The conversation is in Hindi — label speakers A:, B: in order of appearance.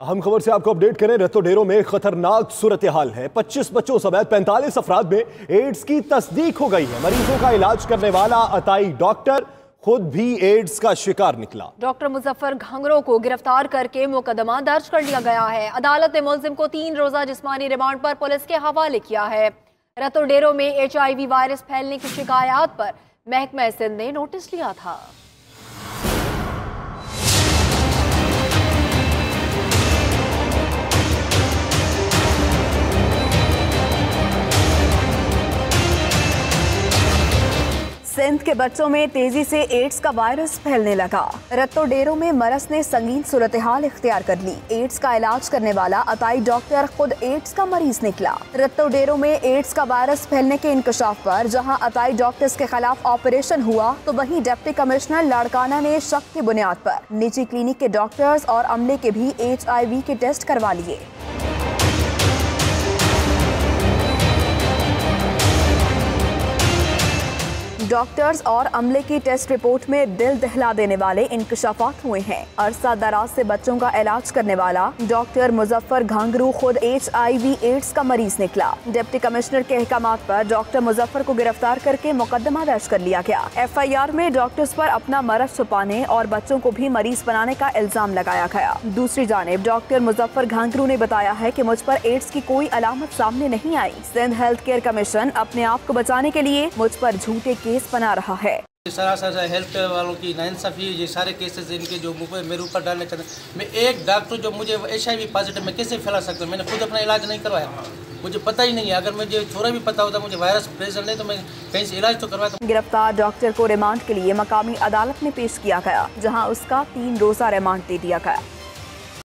A: अहम खबर से आपको अपडेट करें। रतो डेरो में खतरनाक सूरत हाल है। 25 बच्चों समेत 45 अफराद में एड्स की तस्दीक हो गई है। मरीजों का इलाज करने वाला अताई डॉक्टर खुद भी एड्स का शिकार निकला।
B: डॉक्टर मुजफ्फर घांगरों को गिरफ्तार करके मुकदमा दर्ज कर लिया गया है। अदालत ने मुलजिम को 3 रोजा जिस्मानी रिमांड पर पुलिस के हवाले किया है। रतो डेरो में HIV वायरस फैलने की शिकायत पर महकमा सिंध ने नोटिस लिया था। सिंध के बच्चों में तेजी से एड्स का वायरस फैलने लगा। रतो डेरो में मरज ने संगीन सूरत हाल इख्तियार कर ली। एड्स का इलाज करने वाला अताई डॉक्टर खुद एड्स का मरीज निकला। रतो डेरो में एड्स का वायरस फैलने के इंकशाफ पर जहां अताई डॉक्टर्स के खिलाफ ऑपरेशन हुआ, तो वहीं डिप्टी कमिश्नर लाड़काना ने शक की बुनियाद पर निजी क्लिनिक के डॉक्टर्स और अमले के भी HIV के टेस्ट करवा लिए। डॉक्टर्स और अमले की टेस्ट रिपोर्ट में दिल दहला देने वाले इंकशाफात हुए हैं। अरसा दराज से बच्चों का इलाज करने वाला डॉक्टर मुजफ्फर घांगरू खुद HIV एड्स का मरीज निकला। डिप्टी कमिश्नर के अहकामात पर डॉक्टर मुजफ्फर को गिरफ्तार करके मुकदमा दर्ज कर लिया गया। FIR में डॉक्टर्स पर अपना मरज छुपाने और बच्चों को भी मरीज बनाने का इल्जाम लगाया गया। दूसरी जानिब डॉक्टर मुजफ्फर घांगरू ने बताया है कि मुझ पर एड्स की कोई अलामत सामने नहीं आई। सिंध हेल्थ केयर कमीशन अपने आप को बचाने के लिए मुझ पर झूठे केस बना रहा है।
C: सरासर हेल्थ केयर वालों की नाइंसाफी, ये सारे केसेस इनके जो मेरे ऊपर डालने चाहते हैं। मैं एक डॉक्टर जो मुझे HIV पॉजिटिव मैं कैसे फैला सकता हूँ? मैंने खुद अपना इलाज नहीं करवाया, मुझे पता ही नहीं है। अगर मुझे थोड़ा भी पता होता मुझे वायरस प्रेशर नहीं तो मैं कहीं से इलाज तो करवाता।
B: गिरफ्तार डॉक्टर को रिमांड के लिए मकामी अदालत में पेश किया गया, जहाँ उसका 3 रोजा रिमांड दे दिया गया।